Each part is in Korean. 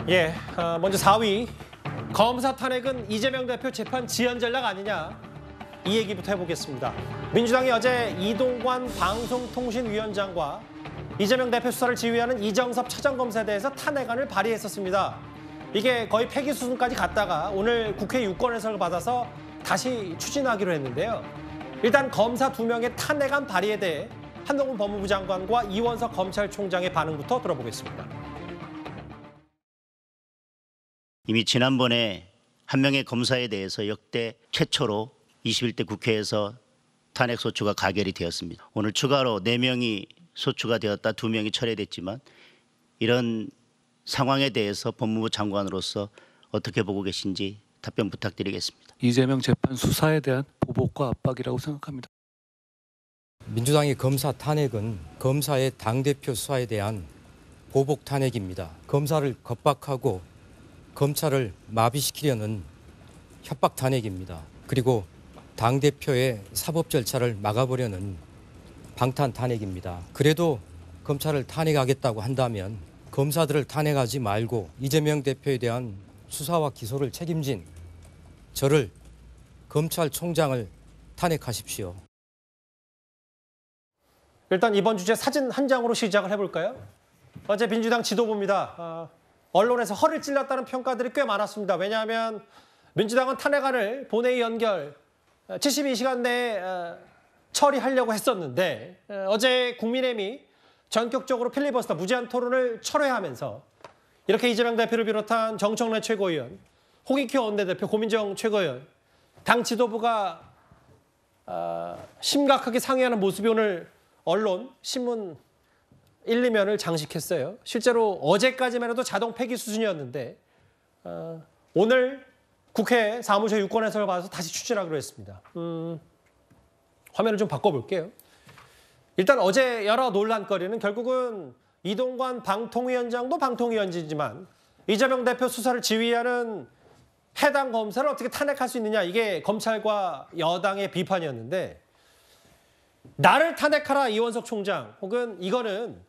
예, 먼저 4위. 검사 탄핵은 이재명 대표 재판 지연 전략 아니냐? 이 얘기부터 해보겠습니다. 민주당이 어제 이동관 방송통신위원장과 이재명 대표 수사를 지휘하는 이정섭 차장검사에 대해서 탄핵안을 발의했었습니다. 이게 거의 폐기 수순까지 갔다가 오늘 국회 유권 해석을 받아서 다시 추진하기로 했는데요. 일단 검사 2명의 탄핵안 발의에 대해 한동훈 법무부 장관과 이원석 검찰총장의 반응부터 들어보겠습니다. 이미 지난번에 한 명의 검사에 대해서 역대 최초로 21대 국회에서 탄핵소추가 가결이 되었습니다. 오늘 추가로 4명이 소추가 되었다 2명이 철회됐지만 이런 상황에 대해서 법무부 장관으로서 어떻게 보고 계신지 답변 부탁드리겠습니다. 이재명 재판 수사에 대한 보복과 압박이라고 생각합니다. 민주당의 검사 탄핵은 검사의 당대표 수사에 대한 보복 탄핵입니다. 검사를 겁박하고 검찰을 마비시키려는 협박 탄핵입니다. 그리고 당대표의 사법 절차를 막아보려는 방탄 탄핵입니다. 그래도 검찰을 탄핵하겠다고 한다면 검사들을 탄핵하지 말고 이재명 대표에 대한 수사와 기소를 책임진 저를 검찰총장을 탄핵하십시오. 일단 이번 주제 사진 한 장으로 시작을 해볼까요? 어제 민주당 지도부입니다. 언론에서 허를 찔렀다는 평가들이 꽤 많았습니다. 왜냐하면 민주당은 탄핵안을 본회의 연결 72시간 내에 처리하려고 했었는데 어제 국민의힘이 전격적으로 필리버스터 무제한 토론을 철회하면서 이렇게 이재명 대표를 비롯한 정청래 최고위원, 홍익표 원내대표, 고민정 최고위원, 당 지도부가 심각하게 상의하는 모습이 오늘 언론, 신문 1, 2면을 장식했어요. 실제로 어제까지만 해도 자동 폐기 수준이었는데 오늘 국회 사무처 유권 해석을 받아서 다시 추진하기로 했습니다. 화면을 좀 바꿔볼게요. 일단 어제 여러 논란거리는 결국은 이동관 방통위원장도 방통위원장이지만 이재명 대표 수사를 지휘하는 해당 검사를 어떻게 탄핵할 수 있느냐, 이게 검찰과 여당의 비판이었는데, 나를 탄핵하라 이원석 총장, 혹은 이거는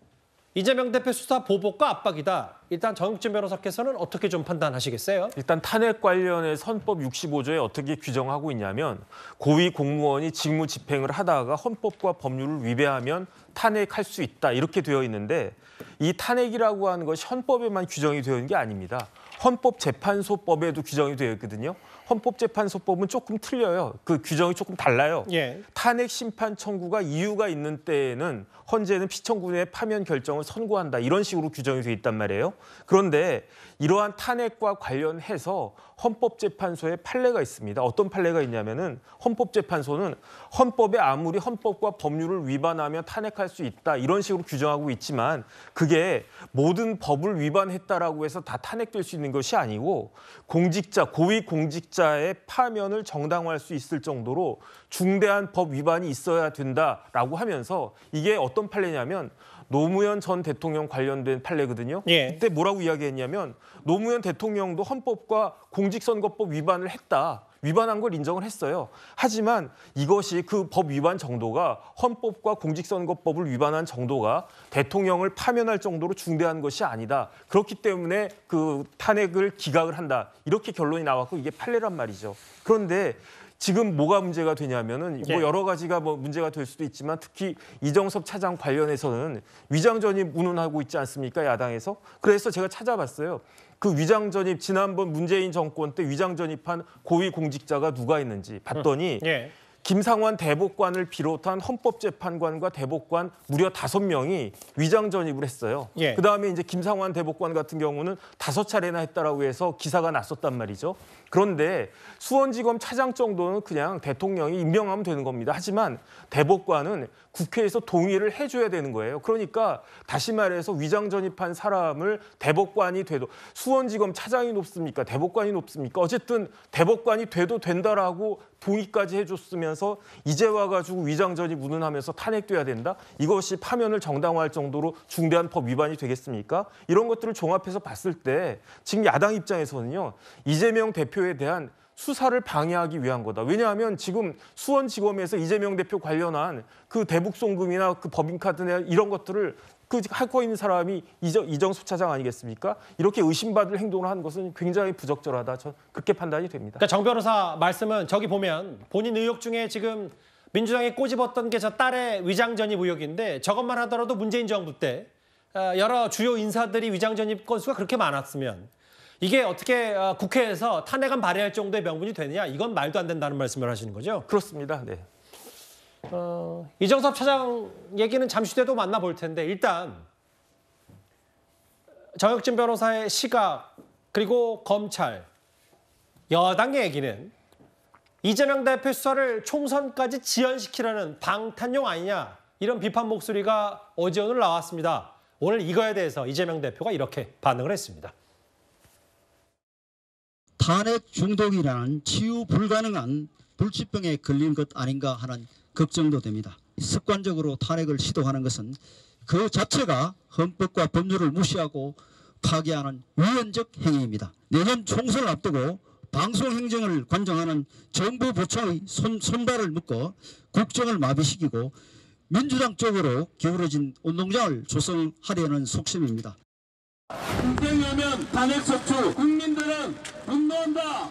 이재명 대표 수사 보복과 압박이다. 일단 정육진 변호사께서는 어떻게 좀 판단하시겠어요? 일단 탄핵 관련해 헌법 65조에 어떻게 규정하고 있냐면 고위 공무원이 직무 집행을 하다가 헌법과 법률을 위배하면 탄핵할 수 있다, 이렇게 되어 있는데 이 탄핵이라고 하는 것이 헌법에만 규정이 되어 있는 게 아닙니다. 헌법재판소법에도 규정이 되어 있거든요. 헌법재판소법은 조금 틀려요. 그 규정이 조금 달라요. 예. 탄핵 심판 청구가 이유가 있는 때에는 헌재는 피청구의 파면 결정을 선고한다, 이런 식으로 규정이 돼 있단 말이에요. 그런데 이러한 탄핵과 관련해서 헌법재판소에 판례가 있습니다. 어떤 판례가 있냐면은 헌법재판소는 헌법에 아무리 헌법과 법률을 위반하면 탄핵할 수 있다, 이런 식으로 규정하고 있지만 그게 모든 법을 위반했다라고 해서 다 탄핵될 수 있는 것이 아니고 공직자, 고위 공직자의 파면을 정당화할 수 있을 정도로 중대한 법 위반이 있어야 된다라고 하면서, 이게 어떤 판례냐면 노무현 전 대통령 관련된 판례거든요. 예. 그때 뭐라고 이야기했냐면 노무현 대통령도 헌법과 공직선거법 위반을 했다, 위반한 걸 인정을 했어요. 하지만 이것이 그 법 위반 정도가 헌법과 공직선거법을 위반한 정도가 대통령을 파면할 정도로 중대한 것이 아니다. 그렇기 때문에 그 탄핵을 기각을 한다, 이렇게 결론이 나왔고 이게 판례란 말이죠. 그런데 지금 뭐가 문제가 되냐면은 뭐 여러 가지가 뭐 문제가 될 수도 있지만 특히 이정섭 차장 관련해서는 위장전입 운운하고 있지 않습니까, 야당에서? 그래서 제가 찾아봤어요. 그 위장전입, 지난번 문재인 정권 때 위장전입한 고위 공직자가 누가 있는지 봤더니 김상환 대법관을 비롯한 헌법재판관과 대법관 무려 5명이 위장전입을 했어요. 그다음에 이제 김상환 대법관 같은 경우는 5차례나 했다라고 해서 기사가 났었단 말이죠. 그런데 수원지검 차장 정도는 그냥 대통령이 임명하면 되는 겁니다. 하지만 대법관은 국회에서 동의를 해줘야 되는 거예요. 그러니까 다시 말해서 위장전입한 사람을 대법관이 돼도, 수원지검 차장이 높습니까, 대법관이 높습니까? 어쨌든 대법관이 돼도 된다라고 동의까지 해줬으면서 이제 와가지고 위장전입 운운하면서 탄핵돼야 된다? 이것이 파면을 정당화할 정도로 중대한 법 위반이 되겠습니까? 이런 것들을 종합해서 봤을 때 지금 야당 입장에서는요, 이재명 대표에 대한 수사를 방해하기 위한 거다. 왜냐하면 지금 수원지검에서 이재명 대표 관련한 그 대북송금이나 그 법인카드나 이런 것들을 그 하고 있는 사람이 이정섭 차장 아니겠습니까? 이렇게 의심받을 행동을 하는 것은 굉장히 부적절하다. 저 그렇게 판단이 됩니다. 그러니까 정 변호사 말씀은 저기 보면 본인 의혹 중에 지금 민주당이 꼬집었던 게 저 딸의 위장 전입 의혹인데 저것만 하더라도 문재인 정부 때 여러 주요 인사들이 위장 전입 건수가 그렇게 많았으면 이게 어떻게 국회에서 탄핵안 발의할 정도의 명분이 되느냐 이건 말도 안 된다는 말씀을 하시는 거죠? 그렇습니다. 네. 이정섭 차장 얘기는 잠시 뒤에도 만나볼 텐데 일단 정혁진 변호사의 시각 그리고 검찰 여당의 얘기는 이재명 대표 수사를 총선까지 지연시키려는 방탄용 아니냐 이런 비판 목소리가 어제 오늘 나왔습니다. 오늘 이거에 대해서 이재명 대표가 이렇게 반응을 했습니다. 탄핵 중독이라는 치유 불가능한 불치병에 걸린 것 아닌가 하는 걱정도 됩니다. 습관적으로 탄핵을 시도하는 것은 그 자체가 헌법과 법률을 무시하고 파괴하는 위헌적 행위입니다. 내년 총선을 앞두고 방송행정을 관장하는 정부 부처의 손발을 묶어 국정을 마비시키고 민주당 쪽으로 기울어진 운동장을 조성하려는 속셈입니다. 국회의하면 탄핵 소추, 국민들은 분노한다.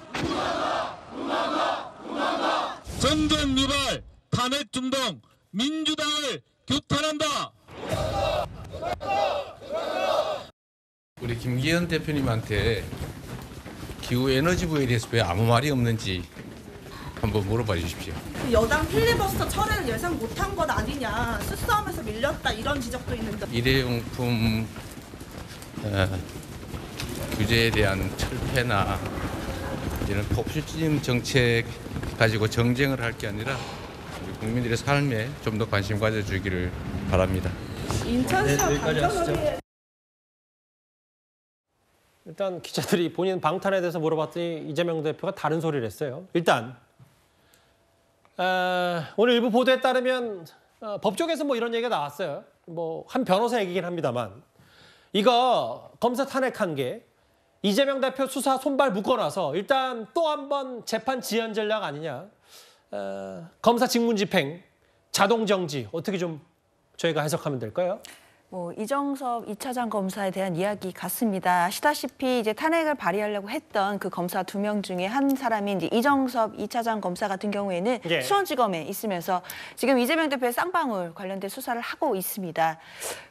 정권 유발, 탄핵 중동, 민주당을 규탄한다. 우리 김기현 대표님한테 기후에너지부에 대해서 왜 아무 말이 없는지 한번 물어봐 주십시오. 여당 필리버스터 철회를 예상 못한 것 아니냐, 수싸움에서 밀렸다 이런 지적도 있는데. 일회용품 규제에 대한 철폐나 이런 포퓰리즘 정책 가지고 정쟁을 할 게 아니라 우리 국민들의 삶에 좀 더 관심 가져주기를 바랍니다. 인천시장 강정호의 일단 기자들이 본인 방탄에 대해서 물어봤더니 이재명 대표가 다른 소리를 했어요. 일단 오늘 일부 보도에 따르면 법조계에서 뭐 이런 얘기가 나왔어요. 뭐 한 변호사 얘기긴 합니다만 이거 검사 탄핵한 게 이재명 대표 수사 손발 묶어놔서 일단 또 한 번 재판 지연 전략 아니냐. 검사 직무집행, 자동정지 어떻게 좀 저희가 해석하면 될까요? 이정섭 2차장 검사에 대한 이야기 같습니다. 아시다시피 이제 탄핵을 발의하려고 했던 그 검사 2명 중에 한 사람인 이제 이정섭 2차장 검사 같은 경우에는 예. 수원지검에 있으면서 지금 이재명 대표의 쌍방울 관련된 수사를 하고 있습니다.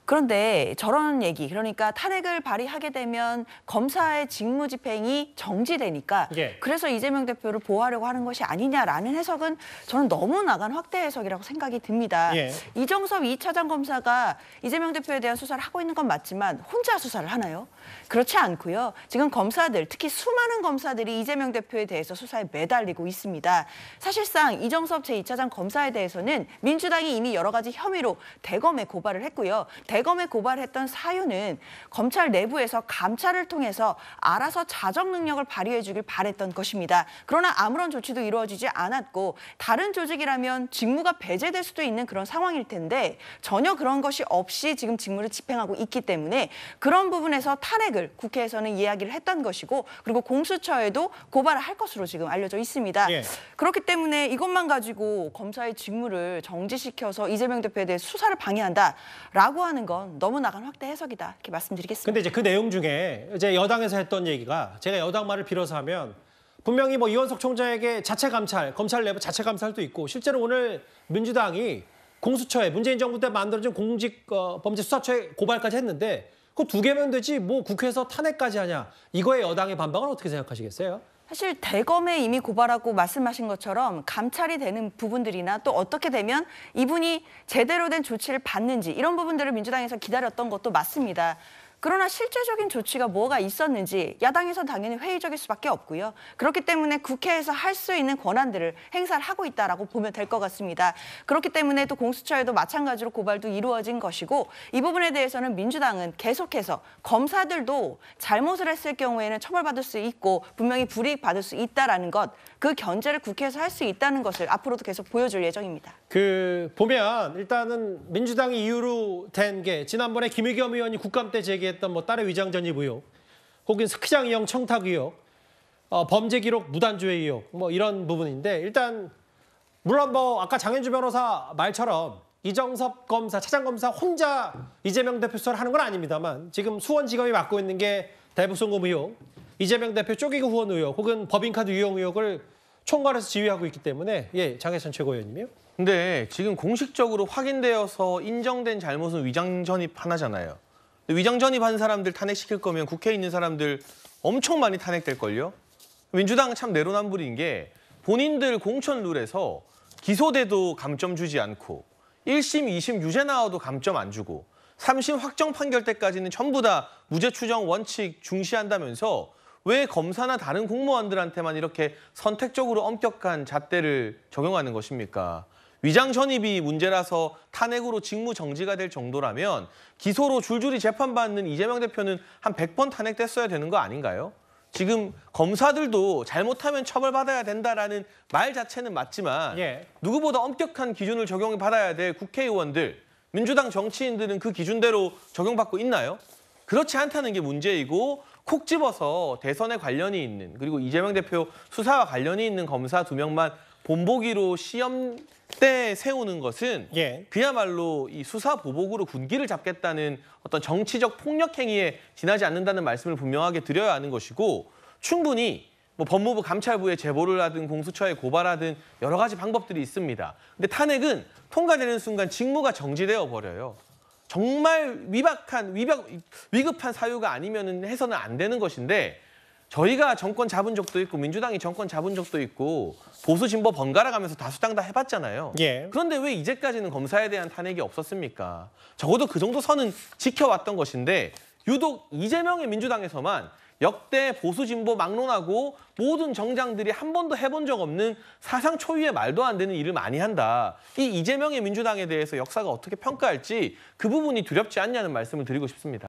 그런데 저런 얘기, 그러니까 탄핵을 발의하게 되면 검사의 직무집행이 정지되니까 예. 그래서 이재명 대표를 보호하려고 하는 것이 아니냐라는 해석은 저는 너무 나간 확대 해석이라고 생각이 듭니다. 예. 이정섭 2차장 검사가 이재명 대표에 대한 수사를 하고 있는 건 맞지만 혼자 수사를 하나요? 그렇지 않고요. 지금 검사들, 특히 수많은 검사들이 이재명 대표에 대해서 수사에 매달리고 있습니다. 사실상 이정섭 제2차장 검사에 대해서는 민주당이 이미 여러 가지 혐의로 대검에 고발을 했고요. 대검에 고발했던 사유는 검찰 내부에서 감찰을 통해서 알아서 자정 능력을 발휘해 주길 바랬던 것입니다. 그러나 아무런 조치도 이루어지지 않았고 다른 조직이라면 직무가 배제될 수도 있는 그런 상황일 텐데 전혀 그런 것이 없이 지금 직무를 집행하고 있기 때문에 그런 부분에서 탄핵을 국회에서는 이야기를 했던 것이고 그리고 공수처에도 고발을 할 것으로 지금 알려져 있습니다. 예. 그렇기 때문에 이것만 가지고 검사의 직무를 정지시켜서 이재명 대표에 대해 수사를 방해한다라고 하는 건 너무 나간 확대 해석이다 이렇게 말씀드리겠습니다. 근데 이제 그 내용 중에 이제 여당에서 했던 얘기가 제가 여당 말을 빌어서 하면 분명히 뭐 이원석 총장에게 자체 감찰, 검찰 내부 자체 감찰도 있고 실제로 오늘 민주당이 공수처에 문재인 정부 때 만들어진 공직범죄수사처에 고발까지 했는데 그거 2개면 되지 뭐 국회에서 탄핵까지 하냐. 이거에 여당의 반박은 어떻게 생각하시겠어요? 사실 대검에 이미 고발하고 말씀하신 것처럼 감찰이 되는 부분들이나 또 어떻게 되면 이분이 제대로 된 조치를 받는지 이런 부분들을 민주당에서 기다렸던 것도 맞습니다. 그러나 실제적인 조치가 뭐가 있었는지 야당에서 당연히 회의적일 수밖에 없고요. 그렇기 때문에 국회에서 할 수 있는 권한들을 행사를 하고 있다라고 보면 될 것 같습니다. 그렇기 때문에 또 공수처에도 마찬가지로 고발도 이루어진 것이고 이 부분에 대해서는 민주당은 계속해서 검사들도 잘못을 했을 경우에는 처벌받을 수 있고 분명히 불이익 받을 수 있다라는 것, 그 견제를 국회에서 할 수 있다는 것을 앞으로도 계속 보여줄 예정입니다. 보면 일단은 민주당이 이유로 된 게 지난번에 김의겸 의원이 국감 때 제기했던 뭐 딸의 위장 전입 의혹, 혹은 스키장 이용 청탁 의혹, 범죄 기록 무단조회 의혹 뭐 이런 부분인데 일단 물론 뭐 아까 장현주 변호사 말처럼 이정섭 검사, 차장검사 혼자 이재명 대표 수사를 하는 건 아닙니다만 지금 수원지검이 맡고 있는 게 대북송금 의혹, 이재명 대표 쪼개기 후원 의혹 혹은 법인카드 유용 의혹을 총괄해서 지휘하고 있기 때문에 장혜선 최고위원님이요. 근데 지금 공식적으로 확인되어서 인정된 잘못은 위장 전입 하나잖아요. 위장 전입한 사람들 탄핵시킬 거면 국회에 있는 사람들 엄청 많이 탄핵될걸요. 민주당은 참 내로남불인 게 본인들 공천 룰에서 기소돼도 감점 주지 않고 1심, 2심 유죄 나와도 감점 안 주고 3심 확정 판결 때까지는 전부 다 무죄 추정 원칙 중시한다면서 왜 검사나 다른 공무원들한테만 이렇게 선택적으로 엄격한 잣대를 적용하는 것입니까? 위장 전입이 문제라서 탄핵으로 직무 정지가 될 정도라면 기소로 줄줄이 재판받는 이재명 대표는 한 100번 탄핵됐어야 되는 거 아닌가요? 지금 검사들도 잘못하면 처벌받아야 된다라는 말 자체는 맞지만 누구보다 엄격한 기준을 적용받아야 될 국회의원들, 민주당 정치인들은 그 기준대로 적용받고 있나요? 그렇지 않다는 게 문제이고 콕 집어서 대선에 관련이 있는 그리고 이재명 대표 수사와 관련이 있는 검사 2명만 본보기로 시험대 세우는 것은 그야말로 이 수사 보복으로 군기를 잡겠다는 어떤 정치적 폭력 행위에 지나지 않는다는 말씀을 분명하게 드려야 하는 것이고 충분히 뭐 법무부 감찰부에 제보를 하든 공수처에 고발하든 여러 가지 방법들이 있습니다. 근데 탄핵은 통과되는 순간 직무가 정지되어 버려요. 정말 위급한 사유가 아니면 해서는 안 되는 것인데 저희가 정권 잡은 적도 있고 민주당이 정권 잡은 적도 있고 보수 진보 번갈아 가면서 다수당 다 해봤잖아요. 그런데 왜 이제까지는 검사에 대한 탄핵이 없었습니까? 적어도 그 정도 선은 지켜왔던 것인데 유독 이재명의 민주당에서만 역대 보수 진보 막론하고 모든 정장들이 한 번도 해본 적 없는 사상 초유의 말도 안 되는 일을 많이 한다. 이 이재명의 민주당에 대해서 역사가 어떻게 평가할지 그 부분이 두렵지 않냐는 말씀을 드리고 싶습니다.